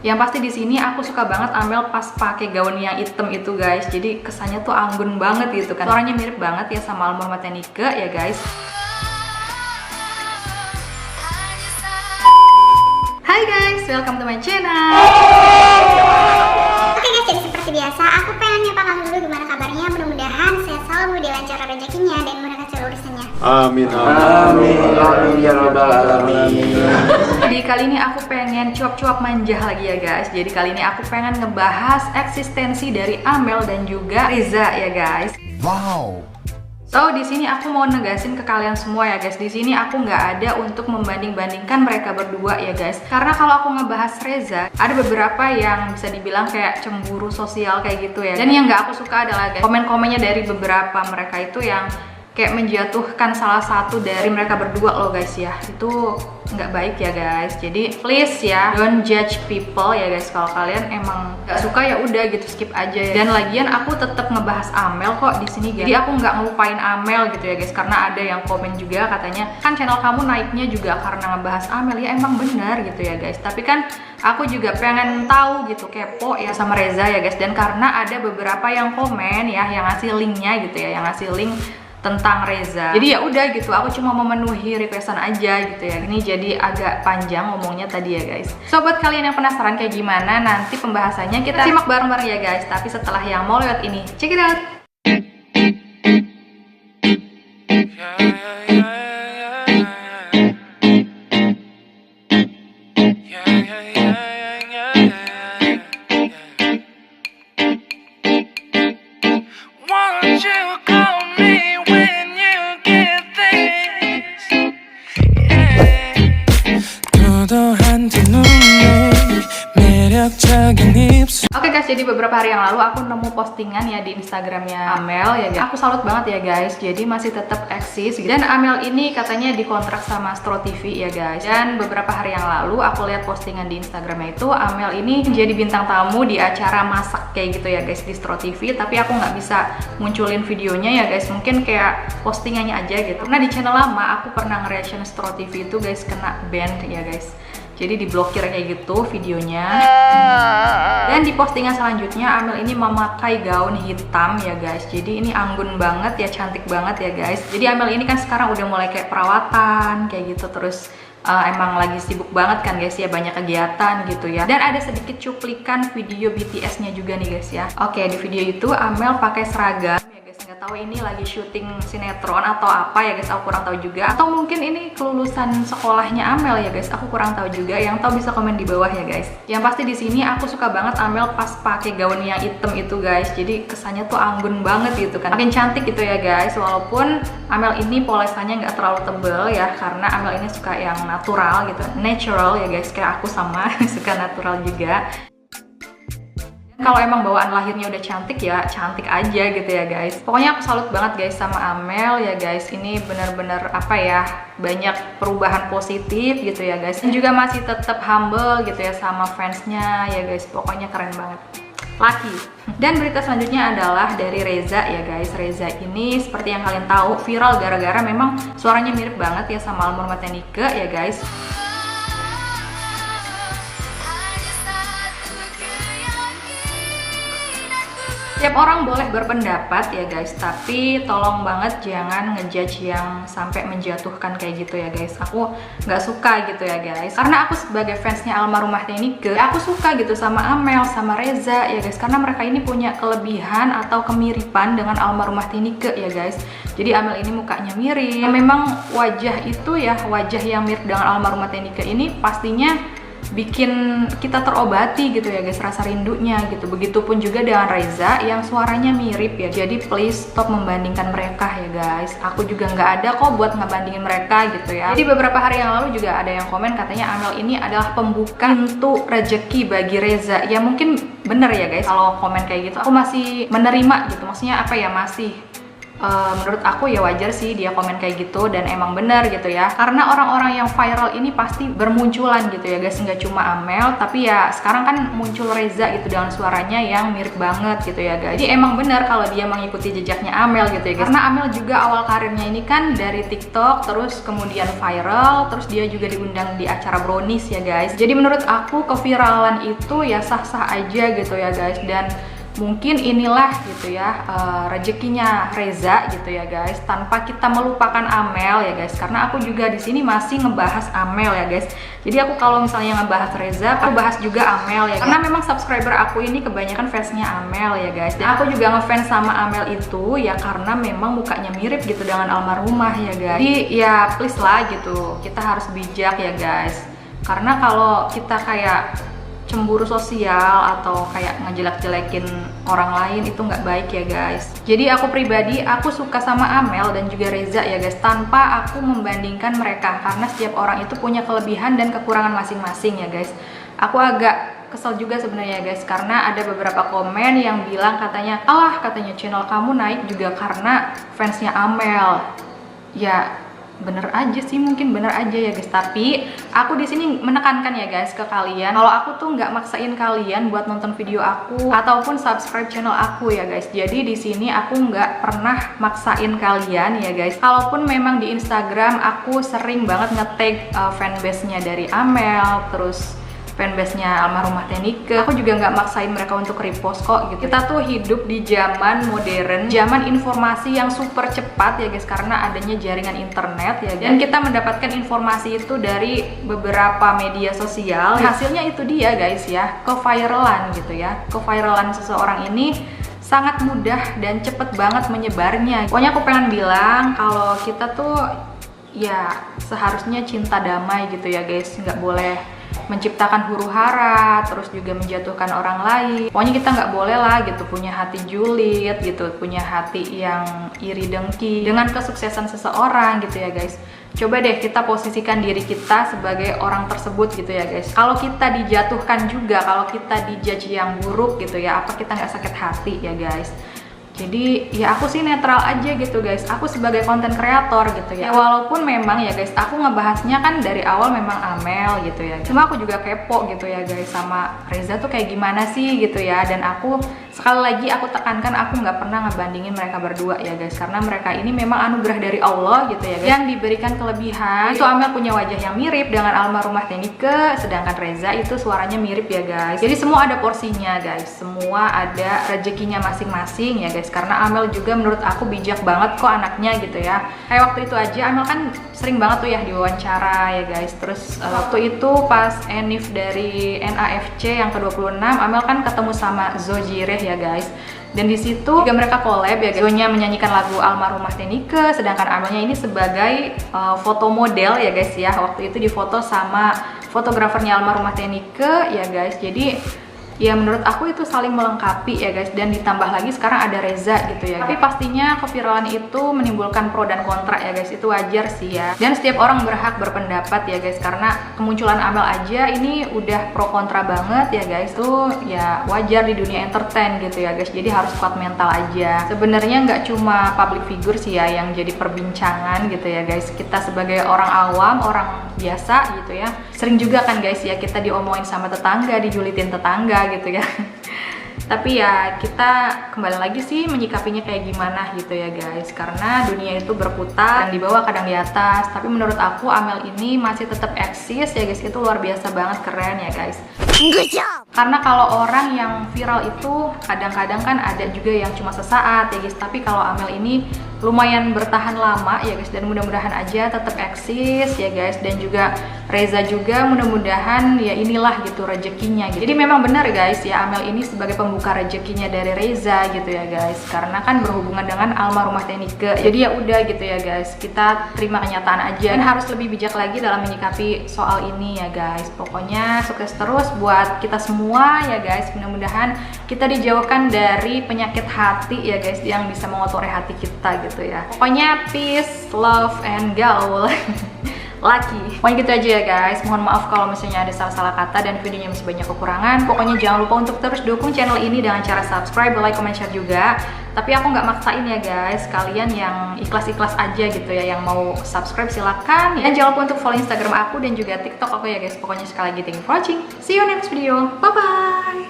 Yang pasti di sini aku suka banget Amel pas pakai gaun yang hitam itu guys. Jadi kesannya tuh anggun banget gitu kan. Suaranya mirip banget ya sama almarhumah Nike ya guys. Hai guys, welcome to my channel. Oke guys, jadi seperti biasa aku pengen nyapa kamu dulu gimana kabarnya. Mudah-mudahan sehat selalu, dilancarkan rezekinya dan mudahkan seluruh urusannya. Amin, Amin, amin ya rabbal alamin. Jadi kali ini aku pengen cuap-cuap manja lagi ya guys. Jadi kali ini aku pengen ngebahas eksistensi dari Amel dan juga Reza ya guys. Wow. So di sini aku mau negasin ke kalian semua ya guys. Di sini aku nggak ada untuk membanding-bandingkan mereka berdua ya guys. Karena kalau aku ngebahas Reza, ada beberapa yang bisa dibilang kayak cemburu sosial kayak gitu ya. Dan yang nggak aku suka adalah guys, komen-komennya dari beberapa mereka itu yang kayak menjatuhkan salah satu dari mereka berdua loh guys ya. Itu nggak baik ya guys. Jadi please ya, don't judge people ya guys. Kalau kalian emang nggak suka ya udah gitu, skip aja ya. Dan lagian aku tetap ngebahas Amel kok di sini guys. Jadi aku nggak ngelupain Amel gitu ya guys. Karena ada yang komen juga katanya kan channel kamu naiknya juga karena ngebahas Amel. Ya emang benar gitu ya guys. Tapi kan aku juga pengen tahu gitu, kepo ya sama Reza ya guys. Dan karena ada beberapa yang komen ya, yang ngasih linknya gitu ya, yang ngasih link tentang Reza. Jadi ya udah gitu, aku cuma memenuhi requestan aja gitu ya. Ini jadi agak panjang ngomongnya tadi ya guys. So buat kalian yang penasaran kayak gimana nanti pembahasannya, kita simak bareng-bareng ya guys. Tapi setelah yang mau lewat ini, check it out. Oke guys, jadi beberapa hari yang lalu aku nemu postingan ya di Instagramnya Amel ya guys. Aku salut banget ya guys, jadi masih tetap eksis. Dan Amel ini katanya dikontrak sama Astro TV ya guys. Dan beberapa hari yang lalu aku lihat postingan di Instagramnya itu Amel ini jadi bintang tamu di acara masak kayak gitu ya guys di Astro TV. Tapi aku nggak bisa munculin videonya ya guys, mungkin kayak postingannya aja gitu. Karena di channel lama aku pernah nge-reaction Astro TV itu guys kena ban ya guys. Jadi diblokir kayak gitu videonya. Dan di postingan selanjutnya Amel ini memakai gaun hitam ya guys. Jadi ini anggun banget ya, cantik banget ya guys. Jadi Amel ini kan sekarang udah mulai kayak perawatan kayak gitu. Terus emang lagi sibuk banget kan guys ya, banyak kegiatan gitu ya. Dan ada sedikit cuplikan video BTS-nya juga nih guys ya. Oke, di video itu Amel pakai seragam. Nggak tahu ini lagi syuting sinetron atau apa ya guys, aku kurang tahu juga. Atau mungkin ini kelulusan sekolahnya Amel ya guys, aku kurang tahu juga. Yang tahu bisa komen di bawah ya guys. Yang pasti di sini aku suka banget Amel pas pakai gaun yang hitam itu guys. Jadi kesannya tuh anggun banget gitu kan, makin cantik gitu ya guys. Walaupun Amel ini polesannya nggak terlalu tebel ya, karena Amel ini suka yang natural gitu, natural ya guys, kayak aku sama suka natural juga. Kalau emang bawaan lahirnya udah cantik ya cantik aja gitu ya guys. Pokoknya aku salut banget guys sama Amel ya guys. Ini bener-bener apa ya, banyak perubahan positif gitu ya guys. Dan juga masih tetap humble gitu ya sama fansnya ya guys. Pokoknya keren banget, laki. Dan berita selanjutnya adalah dari Reza ya guys. Reza ini seperti yang kalian tahu viral gara-gara memang suaranya mirip banget ya sama almarhumah Nike ya guys. Tiap orang boleh berpendapat ya guys, tapi tolong banget jangan ngejudge yang sampai menjatuhkan kayak gitu ya guys. Aku nggak suka gitu ya guys, karena aku sebagai fansnya almarhumah Nike, aku suka gitu sama Amel, sama Reza ya guys, karena mereka ini punya kelebihan atau kemiripan dengan almarhumah Nike ya guys. Jadi Amel ini mukanya mirip, memang wajah itu ya, wajah yang mirip dengan almarhumah Nike ini pastinya bikin kita terobati gitu ya guys, rasa rindunya gitu. Begitupun juga dengan Reza yang suaranya mirip ya. Jadi please stop membandingkan mereka ya guys. Aku juga nggak ada kok buat ngebandingin mereka gitu ya. Jadi beberapa hari yang lalu juga ada yang komen katanya Amel ini adalah pembuka pintu rezeki bagi Reza. Ya mungkin bener ya guys, kalau komen kayak gitu aku masih menerima gitu. Maksudnya apa ya, masih menurut aku ya wajar sih dia komen kayak gitu, dan emang bener gitu ya, karena orang-orang yang viral ini pasti bermunculan gitu ya guys, nggak cuma Amel, tapi ya sekarang kan muncul Reza gitu dengan suaranya yang mirip banget gitu ya guys. Jadi emang bener kalau dia mengikuti jejaknya Amel gitu ya guys, karena Amel juga awal karirnya ini kan dari TikTok, terus kemudian viral, terus dia juga diundang di acara Brownies ya guys. Jadi menurut aku keviralan itu ya sah-sah aja gitu ya guys, dan mungkin inilah gitu ya rezekinya Reza gitu ya guys, tanpa kita melupakan Amel ya guys, karena aku juga di sini masih ngebahas Amel ya guys. Jadi aku kalau misalnya ngebahas Reza, aku bahas juga Amel ya guys, karena memang subscriber aku ini kebanyakan fansnya Amel ya guys, dan aku juga ngefans sama Amel itu ya karena memang mukanya mirip gitu dengan almarhumah ya guys. Jadi ya please lah gitu, kita harus bijak ya guys, karena kalau kita kayak cemburu sosial atau kayak ngejelek-jelekin orang lain itu nggak baik ya guys. Jadi aku pribadi, aku suka sama Amel dan juga Reza ya guys, tanpa aku membandingkan mereka, karena setiap orang itu punya kelebihan dan kekurangan masing-masing ya guys. Aku agak kesel juga sebenarnya guys, karena ada beberapa komen yang bilang katanya, alah katanya channel kamu naik juga karena fansnya Amel. Ya bener aja sih, mungkin bener aja ya guys, tapi aku di sini menekankan ya guys ke kalian, kalau aku tuh nggak maksain kalian buat nonton video aku ataupun subscribe channel aku ya guys. Jadi di sini aku nggak pernah maksain kalian ya guys. Kalaupun memang di Instagram aku sering banget nge-tag fanbase-nya dari Amel, terus fanbase-nya almarhumah Tenike, aku juga nggak maksain mereka untuk repost kok gitu. Kita tuh hidup di zaman modern, zaman informasi yang super cepat ya guys, karena adanya jaringan internet ya guys, dan kita mendapatkan informasi itu dari beberapa media sosial. Hasilnya itu dia guys ya, keviralan gitu ya. Keviralan seseorang ini sangat mudah dan cepet banget menyebarnya. Pokoknya aku pengen bilang kalau kita tuh ya seharusnya cinta damai gitu ya guys, nggak boleh menciptakan huru hara, terus juga menjatuhkan orang lain. Pokoknya kita nggak boleh lah gitu punya hati julid gitu, punya hati yang iri dengki dengan kesuksesan seseorang gitu ya guys. Coba deh kita posisikan diri kita sebagai orang tersebut gitu ya guys. Kalau kita dijatuhkan juga, kalau kita dijudge yang buruk gitu ya, apa kita nggak sakit hati ya guys? Jadi ya aku sih netral aja gitu guys, aku sebagai konten kreator gitu ya. Walaupun memang ya guys, aku ngebahasnya kan dari awal memang Amel gitu ya, cuma aku juga kepo gitu ya guys sama Reza tuh kayak gimana sih gitu ya. Dan aku sekali lagi aku tekankan, aku nggak pernah ngebandingin mereka berdua ya guys, karena mereka ini memang anugerah dari Allah gitu ya guys, yang diberikan kelebihan. Itu Amel punya wajah yang mirip dengan almarhumah Tenike, sedangkan Reza itu suaranya mirip ya guys. Jadi semua ada porsinya guys, semua ada rezekinya masing-masing ya guys. Karena Amel juga menurut aku bijak banget kok anaknya gitu ya. Kayak waktu itu aja Amel kan sering banget tuh ya diwawancara ya guys. Terus waktu itu pas Enif dari NAFC yang ke-26, Amel kan ketemu sama Zojireh ya guys. Dan di situ juga mereka collab ya guys. Zonya menyanyikan lagu almarhumah Tenike, sedangkan Amelnya ini sebagai foto model ya guys ya. Waktu itu difoto sama fotografernya almarhumah Tenike ya guys. Jadi ya menurut aku itu saling melengkapi ya guys, dan ditambah lagi sekarang ada Reza gitu ya. Tapi pastinya keviralan itu menimbulkan pro dan kontra ya guys, itu wajar sih ya. Dan setiap orang berhak berpendapat ya guys, karena kemunculan Amel aja ini udah pro kontra banget ya guys. Itu ya wajar di dunia entertain gitu ya guys, jadi harus kuat mental aja. Sebenarnya nggak cuma public figure sih ya yang jadi perbincangan gitu ya guys. Kita sebagai orang awam, orang biasa gitu ya, sering juga kan guys ya kita diomongin sama tetangga, dijulitin tetangga gitu ya. Tapi ya kita kembali lagi sih menyikapinya kayak gimana gitu ya guys, karena dunia itu berputar, kadang di bawah kadang di atas. Tapi menurut aku Amel ini masih tetap eksis ya guys, itu luar biasa banget, keren ya guys. Karena kalau orang yang viral itu kadang-kadang kan ada juga yang cuma sesaat ya guys, tapi kalau Amel ini lumayan bertahan lama ya guys, dan mudah-mudahan aja tetap eksis ya guys. Dan juga Reza juga mudah-mudahan ya inilah gitu rezekinya gitu. Jadi memang benar guys ya, Amel ini sebagai pembuka rezekinya dari Reza gitu ya guys, karena kan berhubungan dengan almarhumah Tenike. Jadi ya udah gitu ya guys, kita terima kenyataan aja dan harus lebih bijak lagi dalam menyikapi soal ini ya guys. Pokoknya sukses terus buat kita semua ya guys, mudah-mudahan kita dijauhkan dari penyakit hati ya guys yang bisa mengotori hati kita gitu ya. Pokoknya peace, love, and gaul. laki. Pokoknya gitu aja ya guys. Mohon maaf kalau misalnya ada salah-salah kata dan videonya masih banyak kekurangan. Pokoknya jangan lupa untuk terus dukung channel ini dengan cara subscribe, like, comment, share juga. Tapi aku nggak maksain ya guys. Kalian yang ikhlas-ikhlas aja gitu ya, yang mau subscribe silakan. Dan jangan lupa untuk follow Instagram aku dan juga TikTok aku ya guys. Pokoknya sekali lagi thank you for watching. See you next video. Bye bye.